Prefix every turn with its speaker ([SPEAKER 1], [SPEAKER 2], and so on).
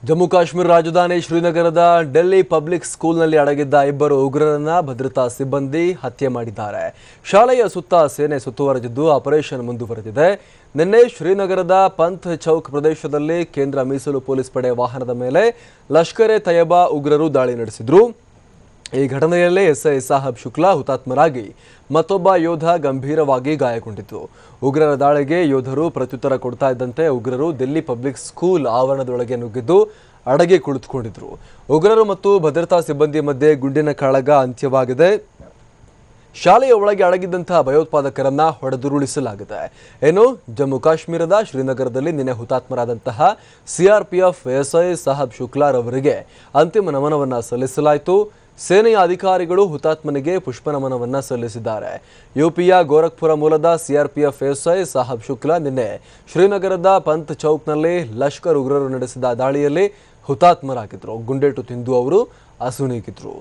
[SPEAKER 1] ಜಮ್ಮು ಕಾಶ್ಮೀರ ರಾಜಧಾನಿ ಶ್ರೀನಗರದ ಡೆಲ್ಲಿ ಪಬ್ಲಿಕ್ ಸ್ಕೂಲ್ನಲ್ಲಿ ಅಡಗಿದ್ದ ಇಬ್ಬರು ಉಗ್ರರನ್ನ ಭದ್ರತಾ ಸಿಬ್ಬಂದಿ ಹತ್ಯೆ ಮಾಡಿದ್ದಾರೆ. ಶಾಲೆಯ ಸುತ್ತ ಸೇನೆ ಸುತ್ತುವರೆದಿದ್ದು ಆಪರೇಷನ್ ಮುಂದುವರೆದಿದೆ. ನಿನ್ನೆ ಶ್ರೀನಗರದ ಪಂತ್ ಚೌಕ್ ಪ್ರದೇಶದಲ್ಲಿ ಕೇಂದ್ರ ಮೀಸಲು ಪೊಲೀಸ್ ಪಡೆ ವಾಹನದ ಮೇಲೆ ಲಷ್ಕರ್ ಎ ತಯ್ಯಬಾ ಉಗ್ರರು ದಾಳಿ ನಡೆಸಿದ್ರು. ಈ ಘಟನೆಯಲ್ಲಿ ಎಸ್ಐ ಸಾಹಬ್ ಶುಕ್ಲಾ ಹುತಾತ್ಮರಾಗಿ ಮತ್ತೊಬ್ಬ ಯೋಧ ಗಂಭೀರವಾಗಿ ಗಾಯಗೊಂಡಿತು. ಉಗ್ರರ ದಾಳಿಗೆ ಯೋಧರು ಪ್ರತ್ಯುತ್ತರ ಕೊಡ್ತಾ ಇದ್ದಂತೆ ಉಗ್ರರು ದಿಲ್ಲಿ ಪಬ್ಲಿಕ್ ಸ್ಕೂಲ್ ಆವರಣದೊಳಗೆ ನುಗ್ಗಿದ್ದು ಅಡಗಿ ಕುಳಿತುಕೊಂಡಿದ್ರು. ಉಗ್ರರು ಮತ್ತು ಭದ್ರತಾ ಸಿಬ್ಬಂದಿ ಮಧ್ಯೆ ಗುಂಡಿನ ಕಾಳಗ ಅಂತ್ಯವಾಗಿದೆ. ಶಾಲೆಯ ಒಳಗೆ ಅಡಗಿದ್ದಂತಹ ಭಯೋತ್ಪಾದಕರನ್ನ ಹೊಡೆದುರುಳಿಸಲಾಗಿದೆ. ಇನ್ನು ಜಮ್ಮು ಕಾಶ್ಮೀರದ ಶ್ರೀನಗರದಲ್ಲಿ ನಿನ್ನೆ ಹುತಾತ್ಮರಾದಂತಹ ಸಿಆರ್ಪಿಎಫ್ ಎಸ್ಐ ಸಾಹಬ್ ಶುಕ್ಲಾರ್ ಅವರಿಗೆ ಅಂತಿಮ ನಮನವನ್ನ ಸಲ್ಲಿಸಲಾಯಿತು. ಸೇನೆಯ ಅಧಿಕಾರಿಗಳು ಹುತಾತ್ಮನಿಗೆ ಪುಷ್ಪನಮನವನ್ನ ಸಲ್ಲಿಸಿದ್ದಾರೆ. ಯುಪಿಯ ಗೋರಖ್ಪುರ ಮೂಲದ ಸಿಆರ್ಪಿಎಫ್ ಎಸ್ಐ ಸಾಹಬ್ ಶುಕ್ಲಾ ನಿನ್ನೆ ಶ್ರೀನಗರದ ಪಂತ್ ಚೌಕ್ನಲ್ಲಿ ಲಷ್ಕರ್ ಉಗ್ರರು ನಡೆಸಿದ ದಾಳಿಯಲ್ಲಿ ಹುತಾತ್ಮರಾಗಿದ್ರು. ಗುಂಡೇಟು ತಿಂದು ಅವರು ಅಸುನೀಗಿದ್ರು.